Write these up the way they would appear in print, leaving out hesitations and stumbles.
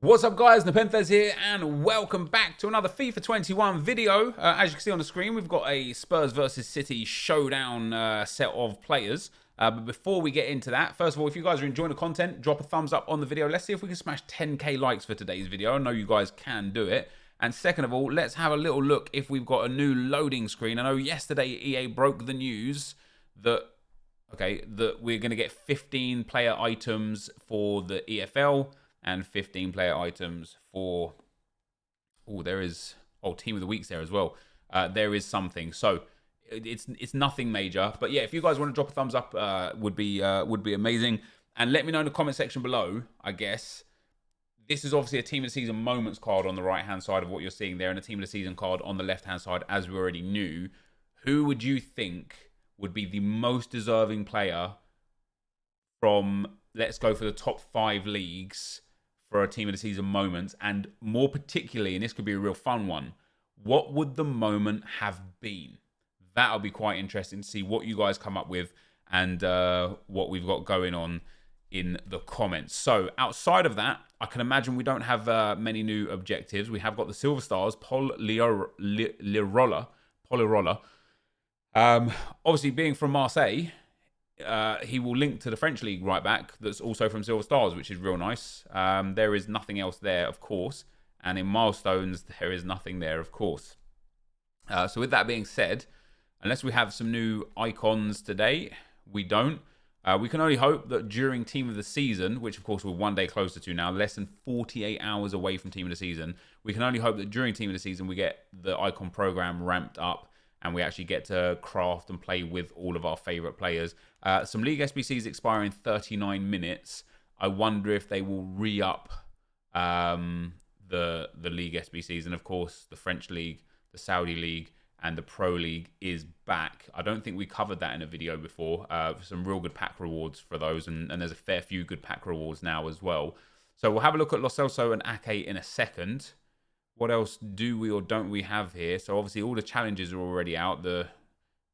What's up guys, NepentheZ here and welcome back to another FIFA 21 video. As you can see on the screen, we've got a Spurs versus City showdown set of players. But before we get into that, first of all, if you guys are enjoying the content, drop a thumbs up on the video. Let's see if we can smash 10k likes for today's video. I know you guys can do it. And second of all, let's have a little look if we've got a new loading screen. I know yesterday EA broke the news that we're going to get 15 player items for the EFL. And 15 player items for, Team of the Weeks there as well. There is something. So it's nothing major. But yeah, if you guys want to drop a thumbs up, would be amazing. And let me know in the comment section below, I guess. This is obviously a Team of the Season moments card on the right-hand side of what you're seeing there, and a Team of the Season card on the left-hand side, as we already knew. Who would you think would be the most deserving player from, let's go for the top 5 leagues, for a Team of the Season moments? And more particularly, and this could be a real fun one, what would the moment have been? That'll be quite interesting to see what you guys come up with and what we've got going on in the comments. So outside of that, I can imagine we don't have many new objectives. We have got the Silver Stars, Polirola. Obviously, being from Marseille, he will link to the French league right back that's also from Silver Stars, which is real nice. There is nothing else there, of course. And in milestones, there is nothing there, of course. So with that being said, unless we have some new icons today, we don't. We can only hope that during Team of the Season, which of course we're one day closer to now, less than 48 hours away from Team of the Season, we can only hope that during Team of the Season we get the icon program ramped up and we actually get to craft and play with all of our favourite players. Some League SBCs expire in 39 minutes. I wonder if they will re-up the League SBCs. And of course, the French League, the Saudi League, and the Pro League is back. I don't think we covered that in a video before. Some real good pack rewards for those. And there's a fair few good pack rewards now as well. So we'll have a look at CELSO and AKE in a second. What else do we or don't we have here? So obviously all the challenges are already out. The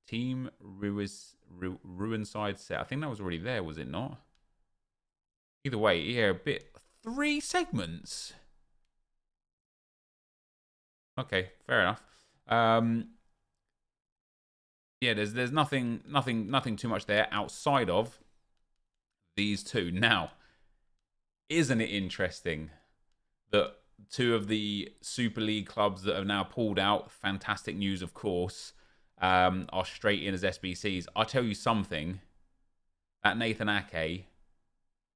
Team Ruin Side set, I think that was already there, was it not? Either way, yeah, 3 segments. Okay, fair enough. Yeah, there's nothing too much there outside of these two. Now, isn't it interesting that 2 of the Super League clubs that have now pulled out, fantastic news of course, are straight in as SBCs. I'll tell you something, that Nathan Ake,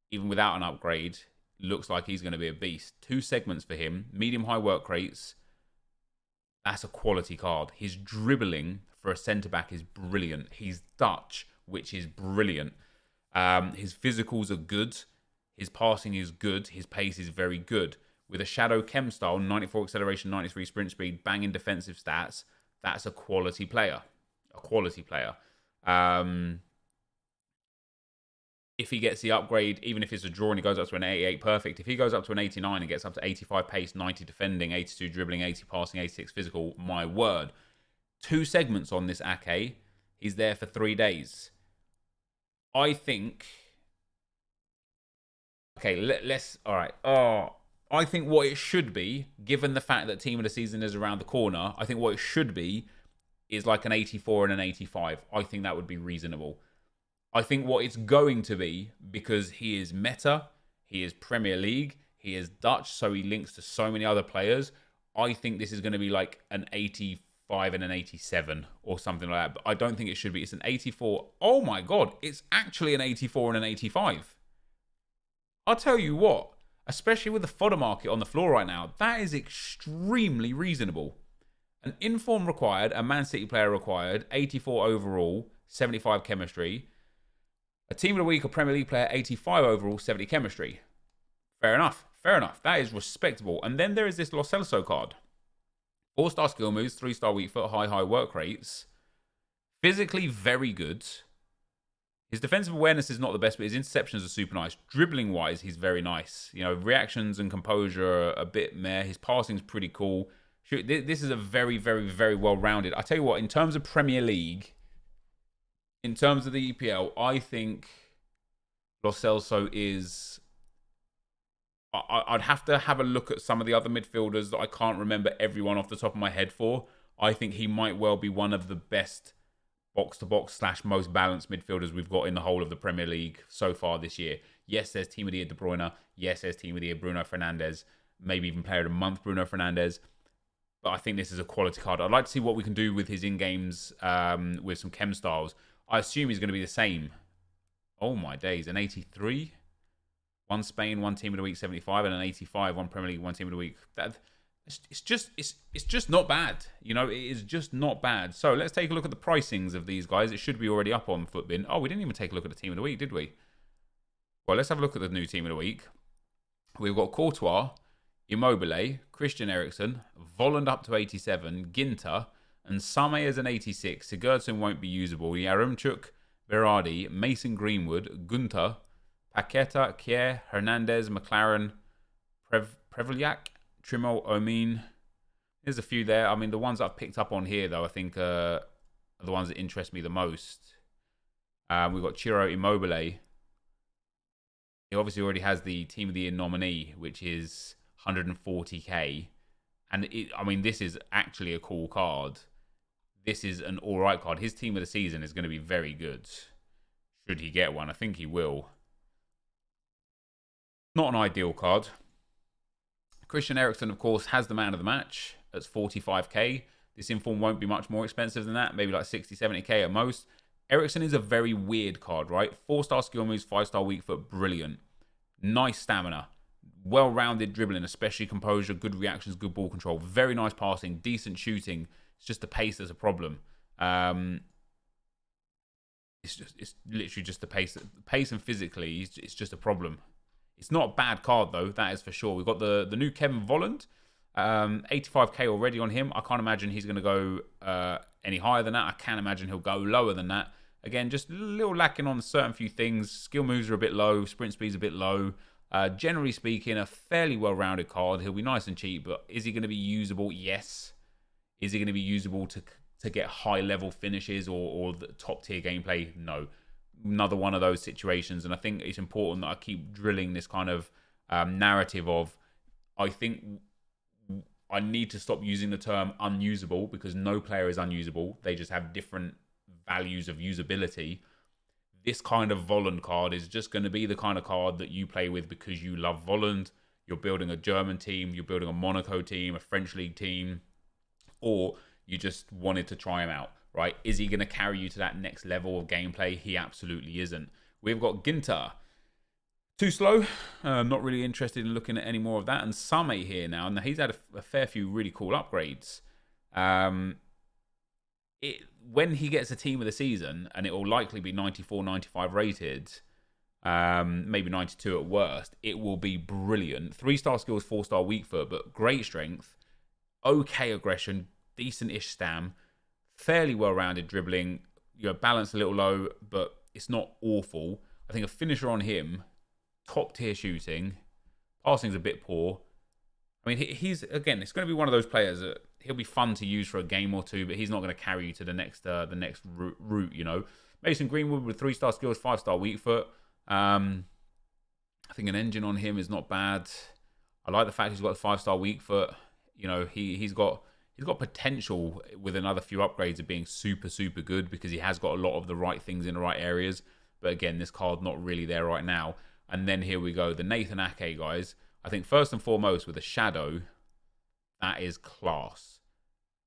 even without an upgrade, looks like he's going to be a beast. 2 segments for him, medium-high work rates. That's a quality card. His dribbling for a centre-back is brilliant. He's Dutch, which is brilliant. His physicals are good. His passing is good. His pace is very good. With a Shadow Chem style, 94 acceleration, 93 sprint speed, banging defensive stats, that's a quality player. A quality player. If he gets the upgrade, even if it's a draw and he goes up to an 88 perfect, if he goes up to an 89 and gets up to 85 pace, 90 defending, 82 dribbling, 80 passing, 86 physical, my word. 2 segments on this Ake. He's there for 3 days. I think... Okay, let's... All right. I think what it should be, given the fact that Team of the Season is around the corner, I think what it should be is like an 84 and an 85. I think that would be reasonable. I think what it's going to be, because he is meta, he is Premier League, he is Dutch, so he links to so many other players. I think this is going to be like an 85 and an 87 or something like that. But I don't think it should be. It's an 84. Oh my God, it's actually an 84 and an 85. I'll tell you what. Especially with the fodder market on the floor right now, that is extremely reasonable. An inform required, a Man City player required, 84 overall, 75 chemistry. A Team of the Week or Premier League player, 85 overall, 70 chemistry. Fair enough. Fair enough. That is respectable. And then there is this CELSO card. 4-star skill moves, 3-star weak foot, high work rates. Physically very good. His defensive awareness is not the best, but his interceptions are super nice. Dribbling-wise, he's very nice. You know, reactions and composure are a bit meh. His passing's pretty cool. This is a very, very, very well-rounded. I tell you what, in terms of Premier League, in terms of the EPL, I think CELSO is I'd have to have a look at some of the other midfielders that I can't remember everyone off the top of my head for. I think he might well be one of the best box-to-box / most balanced midfielders we've got in the whole of the Premier League so far this year. Yes, there's Team of the Year De Bruyne. Yes, there's Team of the Year Bruno Fernandes. Maybe even Player of the Month Bruno Fernandes. But I think this is a quality card. I'd like to see what we can do with his in-games with some chem styles. I assume he's going to be the same. Oh my days, an 83? One Spain, one Team of the Week 75, and an 85, one Premier League, one Team of the Week. It's just not bad. You know, it is just not bad. So let's take a look at the pricings of these guys. It should be already up on Footbin. Oh, we didn't even take a look at the Team of the Week, did we? Well, let's have a look at the new Team of the Week. We've got Courtois, Immobile, Christian Eriksen, Volland up to 87, Ginter, and Same as an 86. Sigurdsson won't be usable. Yaremchuk, Berardi, Mason Greenwood, Gunter, Paqueta, Kier, Hernandez, McLaren, Prevliak, Trimo, Omin. There's a few there. I mean, the ones I've picked up on here, though, I think are the ones that interest me the most. We've got Ciro Immobile. He obviously already has the Team of the Year nominee, which is 140k. And, I mean, this is actually a cool card. This is an alright card. His Team of the Season is going to be very good. Should he get one? I think he will. Not an ideal card. Christian Eriksen, of course, has the man of the match. That's 45k. This inform won't be much more expensive than that. Maybe like 60, 70k at most. Eriksen is a very weird card, right? 4-star skill moves, 5-star weak foot. Brilliant. Nice stamina. Well-rounded dribbling, especially composure, good reactions, good ball control. Very nice passing, decent shooting. It's just the pace that's a problem. It's literally just the pace. Pace and physically, it's just a problem. It's not a bad card, though. That is for sure. We've got the new Kevin Volland. 85k already on him. I can't imagine he's going to go any higher than that. I can't imagine he'll go lower than that. Again, just a little lacking on certain few things. Skill moves are a bit low. Sprint speed's a bit low. Generally speaking, a fairly well-rounded card. He'll be nice and cheap, but is he going to be usable? Yes. Is he going to be usable to get high-level finishes or the top-tier gameplay? No. Another one of those situations, and I think it's important that I keep drilling this kind of narrative of, I think I need to stop using the term unusable, because no player is unusable. They just have different values of usability. This kind of Volland card is just going to be the kind of card that you play with because you love Volland. You're building a German team, you're building a Monaco team, a French league team, or you just wanted to try him out, right? Is he going to carry you to that next level of gameplay? He absolutely isn't. We've got Ginter. Too slow. Not really interested in looking at any more of that. And Same here now. And he's had a fair few really cool upgrades. When he gets a Team of the Season, and it will likely be 94, 95 rated, maybe 92 at worst, it will be brilliant. 3-star skills, 4-star weak foot, but great strength, okay aggression, decent-ish stam, fairly well-rounded dribbling, balance a little low, but it's not awful. I think a finisher on him, top-tier shooting, passing's a bit poor. I mean, he's, again, it's going to be one of those players that he'll be fun to use for a game or two, but he's not going to carry you to the next route, Mason Greenwood with 3-star skills, 5-star weak foot. I think an engine on him is not bad. I like the fact he's got a 5-star weak foot. He's got potential with another few upgrades of being super, super good, because he has got a lot of the right things in the right areas. But again, this card not really there right now. And then here we go, the Nathan Ake guys. I think first and foremost with a shadow, that is class.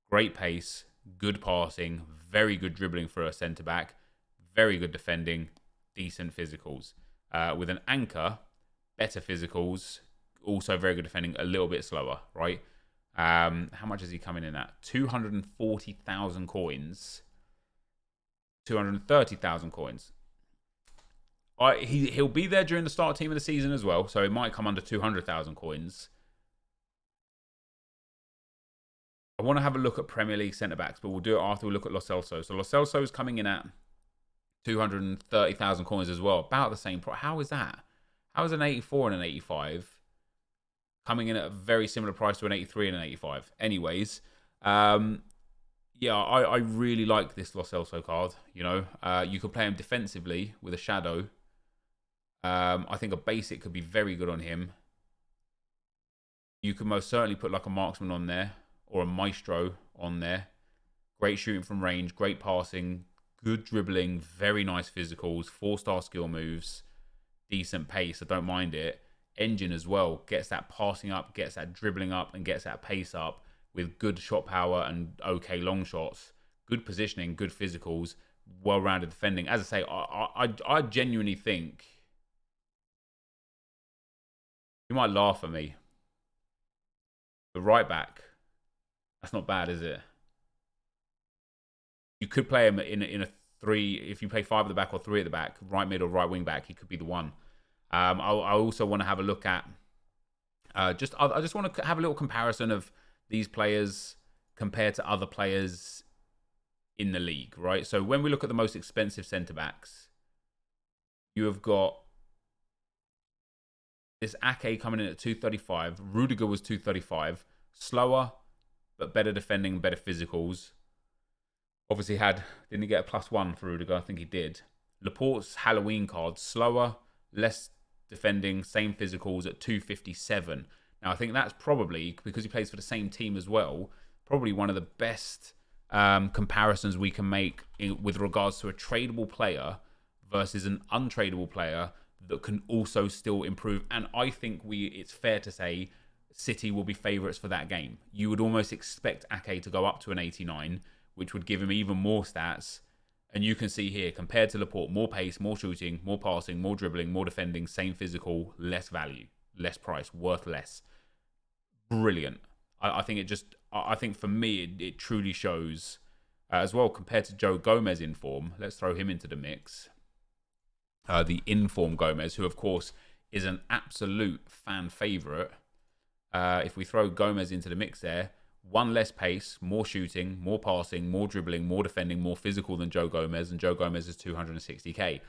Great pace, good passing, very good dribbling for a centre-back, very good defending, decent physicals. With an anchor, better physicals, also very good defending, a little bit slower, right? How much is he coming in at? 240,000 coins. 230,000 coins. He'll be there during the start team of the season as well, so it might come under 200,000 coins. I want to have a look at Premier League centre-backs, but we'll do it after we look at Lo Celso. So Lo Celso is coming in at 230,000 coins as well. About the same price. How is that? How is an 84 and an 85 coming in at a very similar price to an 83 and an 85? Anyways, yeah, I really like this Lo Celso card. You could play him defensively with a shadow. I think a basic could be very good on him. You could most certainly put like a marksman on there or a maestro on there. Great shooting from range, great passing, good dribbling, very nice physicals, 4-star skill moves, decent pace. I don't mind it. Engine as well, gets that passing up, gets that dribbling up, and gets that pace up with good shot power and okay long shots, good positioning, good physicals, well-rounded defending. As I say, I genuinely think you might laugh at me. The right back, that's not bad, is it? You could play him in a 3. If you play 5 at the back or 3 at the back, right mid or right wing back, he could be the one. I also want to have a look at I just want to have a little comparison of these players compared to other players in the league, right? So when we look at the most expensive centre backs, you have got this Ake coming in at 235. Rudiger was 235, slower but better defending, better physicals. Obviously didn't he get a +1 for Rudiger? I think he did. Laporte's Halloween card, slower, less defending, same physicals at 257. Now, I think that's probably, because he plays for the same team as well, probably one of the best comparisons we can make with regards to a tradable player versus an untradeable player that can also still improve. And I think it's fair to say City will be favourites for that game. You would almost expect Ake to go up to an 89, which would give him even more stats. And you can see here, compared to Laporte, more pace, more shooting, more passing, more dribbling, more defending, same physical, less value, less price, worth less. Brilliant. I think for me, it truly shows as well, compared to Joe Gomez in form. Let's throw him into the mix. The in-form Gomez, who of course is an absolute fan favourite. If we throw Gomez into the mix there, 1 less pace, more shooting, more passing, more dribbling, more defending, more physical than Joe Gomez, and Joe Gomez is 260k.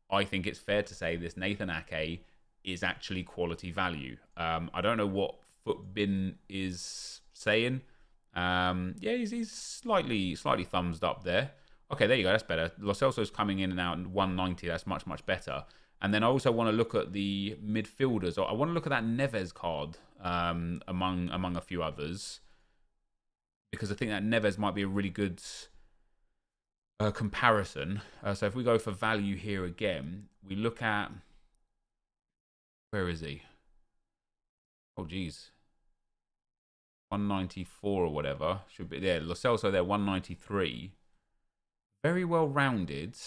I think it's fair to say this Nathan Ake is actually quality value. I don't know what Footbin is saying. Yeah, he's slightly thumbs up there. Okay, there you go. That's better. Lo Celso's coming in and out at 190. That's much, much better. And then I also want to look at the midfielders. I want to look at that NepentheZ card among a few others, because I think that NepentheZ might be a really good comparison. So if we go for value here again, we look at... Where is he? Oh, geez. 194 or whatever. Should be there. Lo Celso there, 193. Very well-rounded.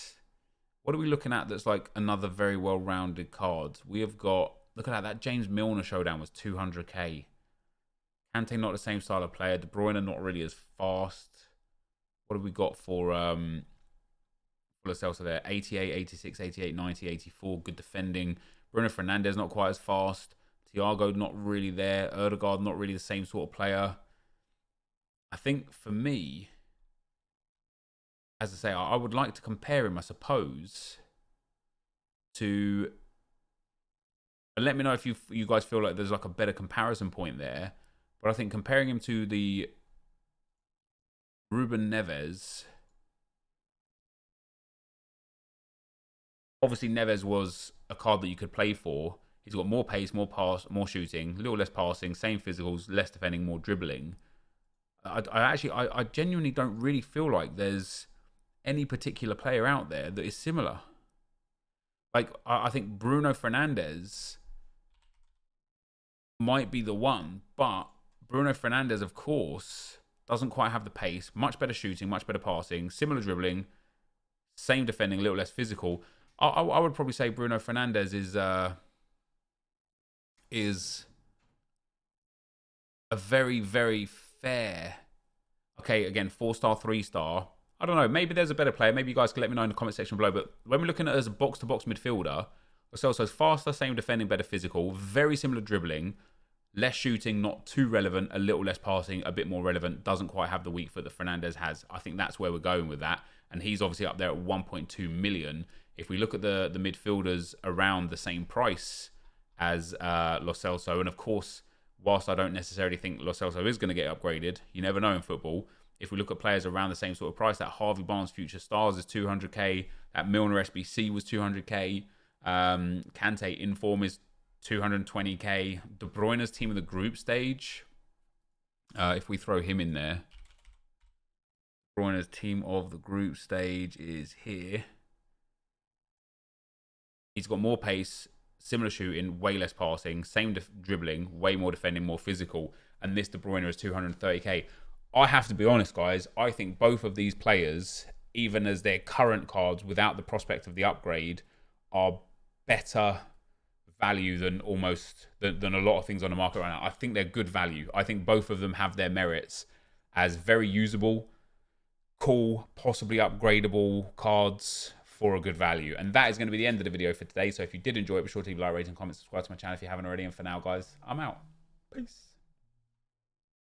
What are we looking at that's like another very well-rounded card? We have got... Look at that James Milner showdown was 200k. Kante not the same style of player. De Bruyne not really as fast. What have we got for Lo Celso there? 88, 86, 88, 90, 84. Good defending. Bruno Fernandes not quite as fast. Thiago not really there. Ødegaard not really the same sort of player. I think for me, as I say, I would like to compare him, I suppose, to... And let me know if you guys feel like there's like a better comparison point there. But I think comparing him to the Ruben Neves, obviously Neves was a card that you could play for. He's got more pace, more pass, more shooting, a little less passing, same physicals, less defending, more dribbling. I genuinely don't really feel like there's any particular player out there that is similar. Like, I think Bruno Fernandes might be the one, but Bruno Fernandes, of course, doesn't quite have the pace. Much better shooting, much better passing, similar dribbling, same defending, a little less physical. I would probably say Bruno Fernandes is a very, very fair... Okay, again, 4-star, 3-star. I don't know. Maybe there's a better player. Maybe you guys can let me know in the comment section below. But when we're looking at it as a box-to-box midfielder, Lo Celso's faster, same defending, better physical, very similar dribbling, less shooting, not too relevant, a little less passing, a bit more relevant, doesn't quite have the weak foot that Fernandes has. I think that's where we're going with that. And he's obviously up there at 1.2 million. If we look at the midfielders around the same price as Lo Celso, and of course, whilst I don't necessarily think Lo Celso is going to get upgraded, you never know in football. If we look at players around the same sort of price, that Harvey Barnes Future Stars is 200k, that Milner SBC was 200k, Kante Inform is 220k. De Bruyne's team of the group stage. If we throw him in there. De Bruyne's team of the group stage is here. He's got more pace, similar shooting, way less passing, same dribbling, way more defending, more physical. And this De Bruyne is 230k. I have to be honest, guys. I think both of these players, even as their current cards without the prospect of the upgrade, are better value than than a lot of things on the market right now. I think they're good value. I think both of them have their merits as very usable, cool, possibly upgradable cards for a good value. And that is going to be the end of the video for today. So if you did enjoy it, be sure to leave a like, rate, and comment, subscribe to my channel if you haven't already. And for now, guys, I'm out. Peace.